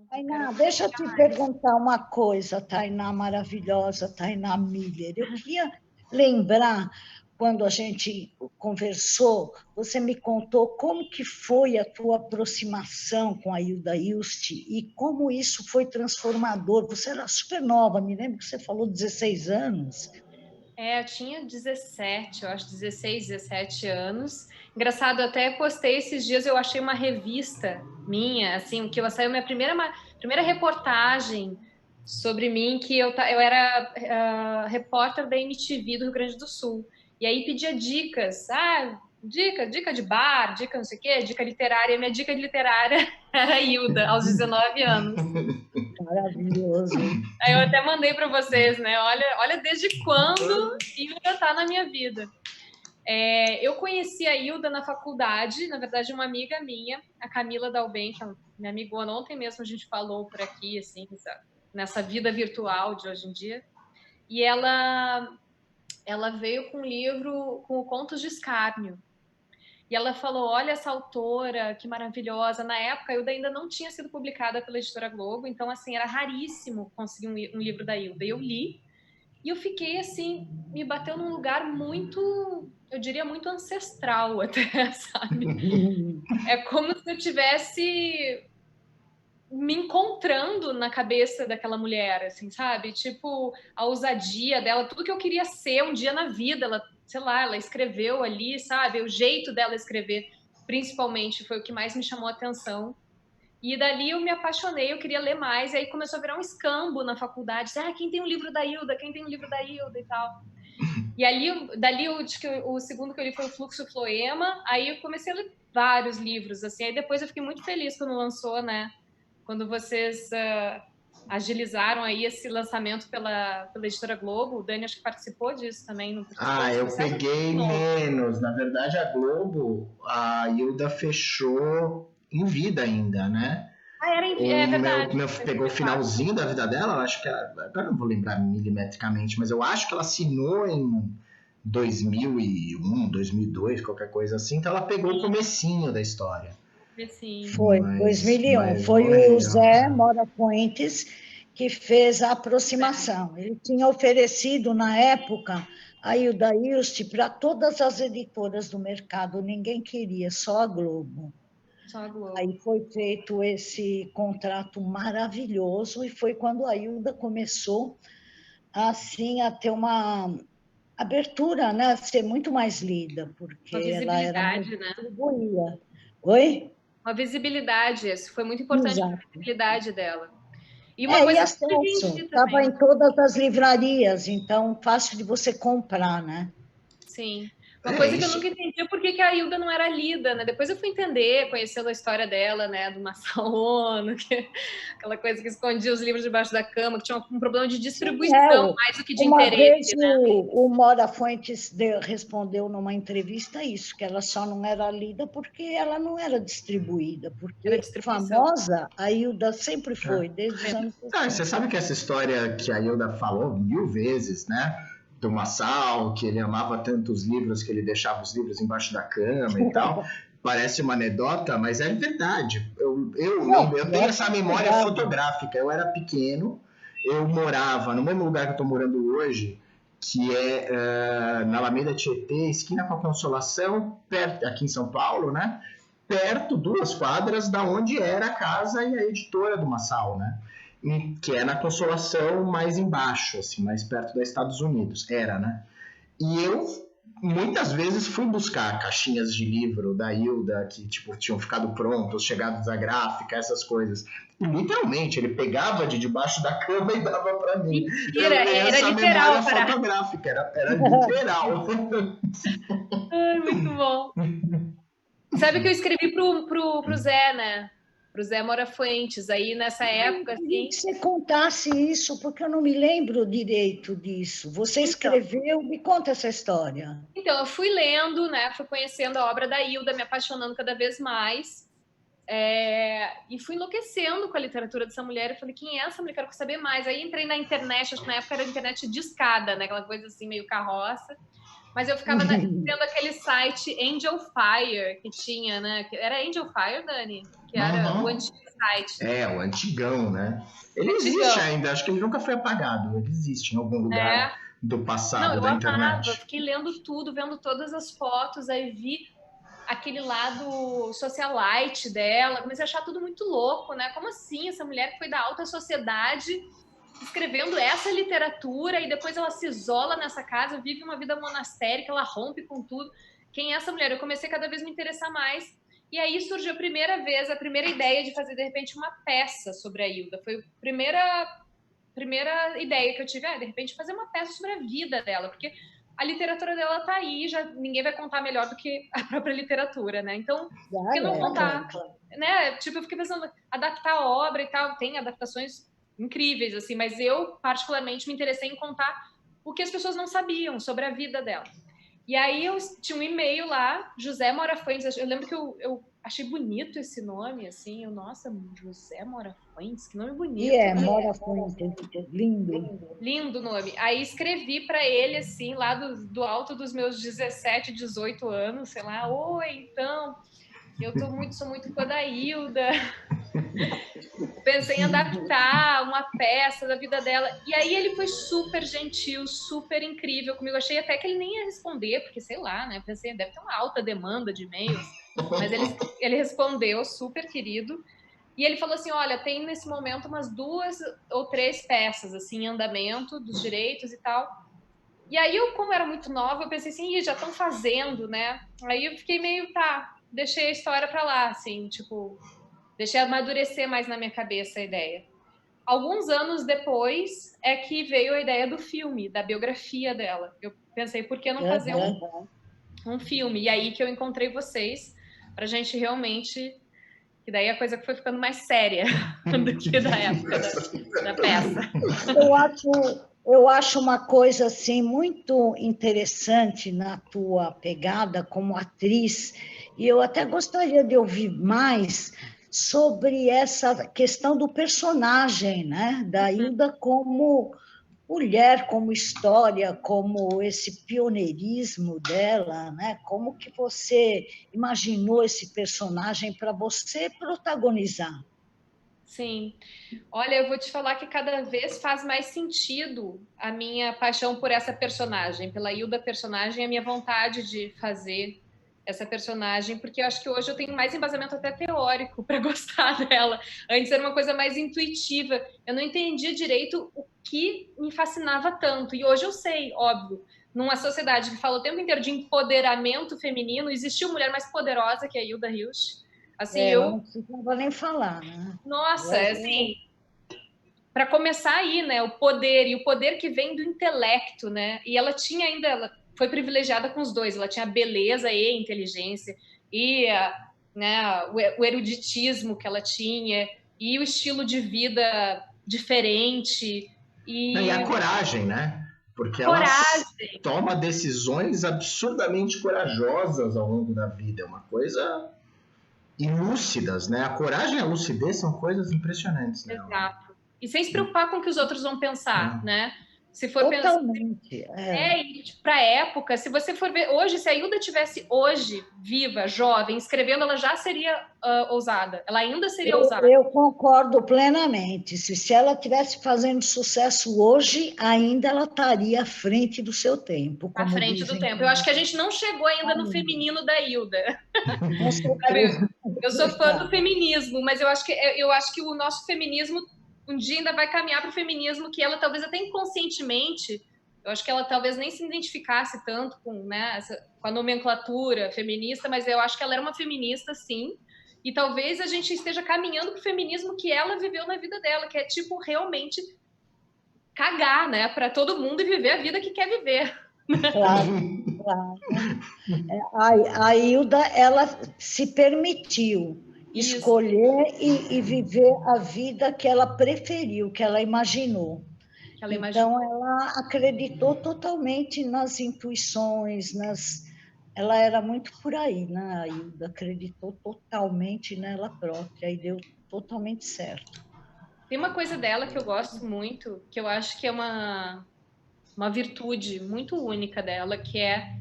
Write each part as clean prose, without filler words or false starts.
Tainá, deixa eu te perguntar uma coisa, Tainá maravilhosa, Tainá Miller. Eu queria lembrar, quando a gente conversou, você me contou como que foi a tua aproximação com a Hilda Hilst e como isso foi transformador. Você era super nova, me lembro que você falou 16 anos. Eu tinha 17, eu acho, 16, 17 anos. Engraçado, eu até postei esses dias, eu achei uma revista minha, assim, que eu saiu minha primeira reportagem sobre mim, que eu era repórter da MTV do Rio Grande do Sul. E aí pedia dicas, dica de bar, dica não sei o quê, dica literária. E minha dica de literária era a Hilda, aos 19 anos. Maravilhoso. Aí eu até mandei para vocês, né? Olha desde quando Hilda tá na minha vida. Eu conheci a Hilda na faculdade, na verdade, uma amiga minha, a Camila Dalben, que me amigou ontem mesmo, a gente falou por aqui, assim, nessa vida virtual de hoje em dia. E ela veio com um livro com o Contos de Escárnio. E ela falou: olha essa autora, que maravilhosa. Na época, a Hilda ainda não tinha sido publicada pela Editora Globo, então, assim, era raríssimo conseguir um livro da Hilda. E eu li, e eu fiquei, assim, me bateu num lugar muito, eu diria, muito ancestral até, sabe? É como se eu tivesse me encontrando na cabeça daquela mulher, assim, sabe? Tipo, a ousadia dela, tudo que eu queria ser um dia na vida, ela, sei lá, ela escreveu ali, sabe? O jeito dela escrever, principalmente, foi o que mais me chamou a atenção. E dali eu me apaixonei, eu queria ler mais, e aí começou a virar um escambo na faculdade. Quem tem um livro da Hilda? Quem tem um livro da Hilda e tal. E ali, dali, acho que o segundo que eu li foi o Fluxo Floema, aí eu comecei a ler vários livros, assim, aí depois eu fiquei muito feliz quando lançou, né? Quando vocês agilizaram aí esse lançamento pela Editora Globo. O Dani acho que participou disso também, não participou? Eu peguei menos. Na verdade, a Globo, a Hilda fechou em vida ainda, né? É verdade. Meu pegou o finalzinho da vida dela, eu acho que agora não vou lembrar milimetricamente, mas eu acho que ela assinou em 2001, 2002, qualquer coisa assim, então ela pegou o comecinho da história. Sim. Foi, 2001. Foi o Zé Mora Fuentes que fez a aproximação. Ele tinha oferecido, na época, a Hilda Hilst para todas as editoras do mercado. Ninguém queria, só a Globo. Só a Globo. Aí foi feito esse contrato maravilhoso e foi quando a Hilda começou assim, a ter uma abertura, né? A ser muito mais lida, porque ela era mais distribuída. Oi? Uma visibilidade, isso foi muito importante para a visibilidade dela. E uma coisa que eu entendi estava em todas as livrarias, então fácil de você comprar, né? Sim. Uma coisa que eu nunca entendi é por que a Hilda não era lida, né? Depois eu fui entender, conhecendo a história dela, né? Do Massaono, aquela coisa que escondia os livros debaixo da cama, que tinha um problema de distribuição mais do que de interesse. Uma vez o Mora Fuentes respondeu numa entrevista isso, que ela só não era lida porque ela não era distribuída, porque famosa a Hilda sempre foi, desde os anos 60. Você sabe que essa história que a Hilda falou 1000 vezes, né? Do Massal, que ele amava tantos livros que ele deixava os livros embaixo da cama e tal. Parece uma anedota, mas é verdade. Eu tenho essa memória fotográfica. Eu era pequeno, eu morava no mesmo lugar que eu estou morando hoje, que é na Alameda Tietê, esquina com a Consolação, perto, aqui em São Paulo, né? Perto, 2 quadras, da onde era a casa e a editora do Massal, né? Que é na Consolação mais embaixo, assim, mais perto dos Estados Unidos, era, né? E eu muitas vezes fui buscar caixinhas de livro da Hilda que tipo tinham ficado prontos, chegados à gráfica, essas coisas. E literalmente ele pegava de debaixo da cama e dava para mim. Mentira, era literal, memória fotográfica, era literal. Ai, muito bom. Sabe que eu escrevi pro Zé, né? Pro Zé Mora Fuentes, aí nessa época, assim... Que você contasse isso, porque eu não me lembro direito disso. Você escreveu, me conta essa história. Então, eu fui lendo, né? Fui conhecendo a obra da Hilda, me apaixonando cada vez mais. E fui enlouquecendo com a literatura dessa mulher. Eu falei, quem é essa mulher? Quero saber mais. Aí entrei na internet, acho que na época era internet de escada, né? Aquela coisa assim, meio carroça. Mas eu ficava vendo aquele site Angel Fire que tinha, né? Era Angel Fire, Dani? que era o antigo site. O antigão, né? Ele existe ainda, acho que ele nunca foi apagado. Ele existe em algum lugar do passado da internet. Eu fiquei lendo tudo, vendo todas as fotos, aí vi aquele lado socialite dela, comecei a achar tudo muito louco, né? Como assim essa mulher que foi da alta sociedade escrevendo essa literatura e depois ela se isola nessa casa, vive uma vida monastérica, ela rompe com tudo. Quem é essa mulher? Eu comecei cada vez a me interessar mais. E aí surgiu a primeira ideia de fazer, de repente, uma peça sobre a Hilda. Foi a primeira ideia que eu tive, de repente, fazer uma peça sobre a vida dela, porque a literatura dela tá aí, já ninguém vai contar melhor do que a própria literatura, né? Então, por que não contar? Né? Tipo, eu fiquei pensando, adaptar a obra e tal, tem adaptações incríveis, assim, mas eu, particularmente, me interessei em contar o que as pessoas não sabiam sobre a vida dela. E aí eu tinha um e-mail lá, José Moura Fuentes, eu lembro que eu achei bonito esse nome, assim, nossa, José Moura Fuentes, que nome bonito. Moura Fuentes, lindo. Lindo nome. Aí escrevi para ele, assim, lá do alto dos meus 17, 18 anos, sei lá, oi, então, eu sou muito fã da Hilda. Pensei em adaptar uma peça da vida dela. E aí ele foi super gentil, super incrível comigo. Achei até que ele nem ia responder, porque sei lá, né? Pensei, deve ter uma alta demanda de e-mails. Mas ele respondeu, super querido. E ele falou assim, olha, tem nesse momento umas 2 ou 3 peças, assim, em andamento, dos direitos e tal. E aí eu, como era muito nova, eu pensei assim, já estão fazendo, né? Aí eu fiquei meio, deixei a história pra lá, assim, tipo... Deixei amadurecer mais na minha cabeça a ideia. Alguns anos depois é que veio a ideia do filme, da biografia dela. Eu pensei, por que não fazer um filme? E aí que eu encontrei vocês, pra gente realmente... Que daí a coisa foi ficando mais séria do que da época da peça. Eu acho uma coisa assim, muito interessante na tua pegada como atriz, e eu até gostaria de ouvir mais sobre essa questão do personagem, né? Da Hilda como mulher, como história, como esse pioneirismo dela, né? Como que você imaginou esse personagem para você protagonizar? Sim. Olha, eu vou te falar que cada vez faz mais sentido a minha paixão por essa personagem, pela Hilda personagem, a minha vontade de fazer essa personagem, porque eu acho que hoje eu tenho mais embasamento até teórico para gostar dela. Antes era uma coisa mais intuitiva. Eu não entendia direito o que me fascinava tanto. E hoje eu sei, óbvio. Numa sociedade que fala o tempo inteiro de empoderamento feminino, existiu mulher mais poderosa que a Hilda Hilst. Assim, não precisava nem falar, né? Nossa, assim, para começar aí, né, o poder que vem do intelecto, né? E ela foi privilegiada com os dois, ela tinha beleza e inteligência, e né, o eruditismo que ela tinha, e o estilo de vida diferente. E a coragem, né? Porque ela toma decisões absurdamente corajosas ao longo da vida, é uma coisa... E lúcidas, né? A coragem e a lucidez são coisas impressionantes. Né? Exato. E sem se preocupar com o que os outros vão pensar, né? Se for Totalmente. Para a época, se você for ver hoje, se a Hilda tivesse hoje viva, jovem, escrevendo, ela já seria ousada. Ela ainda seria ousada. Eu concordo plenamente. Se ela estivesse fazendo sucesso hoje, ainda ela estaria à frente do seu tempo. À frente do tempo. Eu acho que a gente não chegou ainda no feminino da Hilda. Eu sou fã do feminismo, mas eu acho que o nosso feminismo um dia ainda vai caminhar para o feminismo que ela talvez até inconscientemente, eu acho que ela talvez nem se identificasse tanto com, né, com a nomenclatura feminista, mas eu acho que ela era uma feminista, sim, e talvez a gente esteja caminhando para o feminismo que ela viveu na vida dela, que é tipo realmente cagar, né, para todo mundo e viver a vida que quer viver. Claro. A Hilda, ela se permitiu escolher e viver a vida que ela preferiu, que ela imaginou. Então, ela acreditou totalmente nas intuições, ela era muito por aí, né? A Hilda acreditou totalmente nela própria e deu totalmente certo. Tem uma coisa dela que eu gosto muito, que eu acho que é uma virtude muito única dela, que é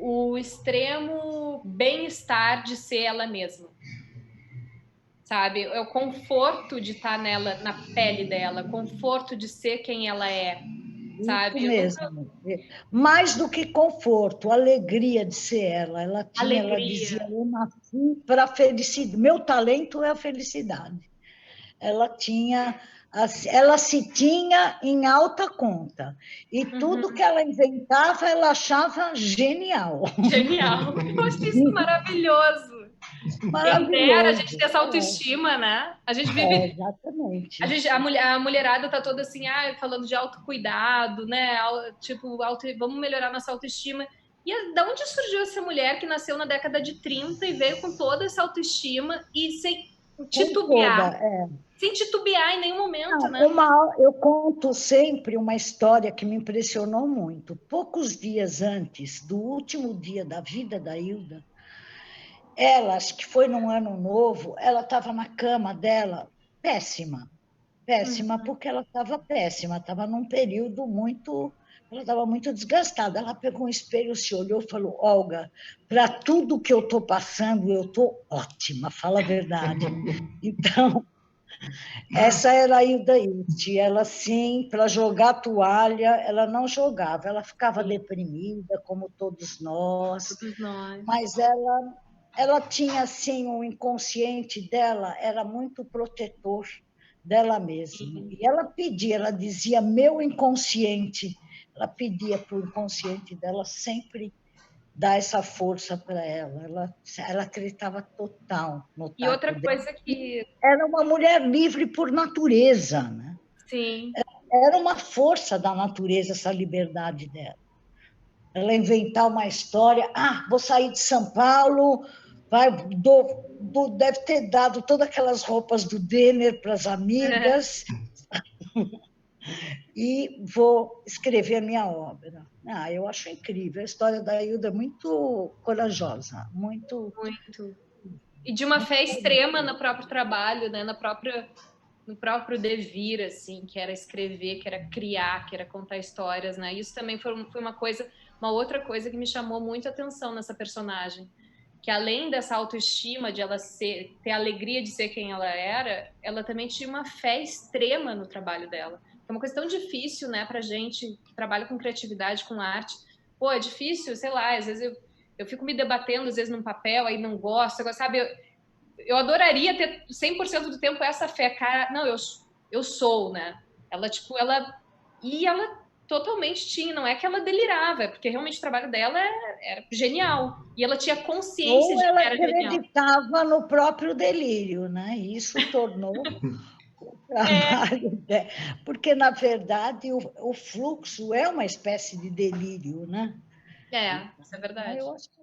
o extremo bem-estar de ser ela mesma. sabe? É o conforto de estar nela, na pele dela, conforto de ser quem ela é, sabe? Isso mesmo. Mais do que conforto, alegria de ser ela. Ela dizia, Alegria. eu nasci para a felicidade. Meu talento é a felicidade. Ela tinha, ela se tinha em alta conta. E tudo que ela inventava, ela achava genial. Genial. Eu achei isso maravilhoso. Quem dera a gente Maravilhoso. ter essa autoestima, né? A gente vive. Exatamente. A mulherada tá toda assim, falando de autocuidado, né? Tipo, vamos melhorar nossa autoestima. E da onde surgiu essa mulher que nasceu na década de 30 e veio com toda essa autoestima e sem Com titubear? toda, Sem titubear em nenhum momento, Não, né? eu conto sempre uma história que me impressionou muito. Poucos dias antes do último dia da vida da Hilda, ela, acho que foi num ano novo, ela estava na cama dela, péssima, péssima, porque ela estava péssima, estava num período muito. Ela estava muito desgastada. Ela pegou um espelho, se olhou e falou: Olga, para tudo que eu estou passando, eu estou ótima, fala a verdade. Então, essa era a Hilda Ilst. Ela, sim, para jogar toalha, ela não jogava, ela ficava deprimida, como todos nós, Todos nós. mas ela tinha, assim, o inconsciente dela, era muito protetor dela mesma. E ela dizia, meu inconsciente, ela pedia para o inconsciente dela sempre dar essa força para ela. Ela acreditava total no E outra taco dela. coisa que. Era uma mulher livre por natureza, né? Sim. Era uma força da natureza essa liberdade dela. Ela inventar uma história, vou sair de São Paulo, deve ter dado todas aquelas roupas do Denner para as amigas e vou escrever a minha obra. Eu acho incrível. A história da Hilda é muito corajosa, muito. Muito. E de uma fé extrema no próprio trabalho, né? No próprio devir, assim, que era escrever, que era criar, que era contar histórias, né? Isso também foi uma outra coisa que me chamou muito a atenção nessa personagem, que além dessa autoestima de ela ter a alegria de ser quem ela era, ela também tinha uma fé extrema no trabalho dela. É uma coisa tão difícil, né, pra gente que trabalha com criatividade, com arte. Pô, é difícil, sei lá, às vezes eu fico me debatendo, às vezes, num papel, aí não gosto, sabe? Eu adoraria ter 100% do tempo essa fé, cara. Não, eu sou, né? Ela, tipo, ela totalmente tinha, não é que ela delirava, é porque realmente o trabalho dela era genial. E ela tinha consciência Ou de ela que era genial. acreditava no próprio delírio, né? E isso tornou o trabalho dela. Porque, na verdade, o fluxo é uma espécie de delírio, né? Isso é verdade. Eu acho que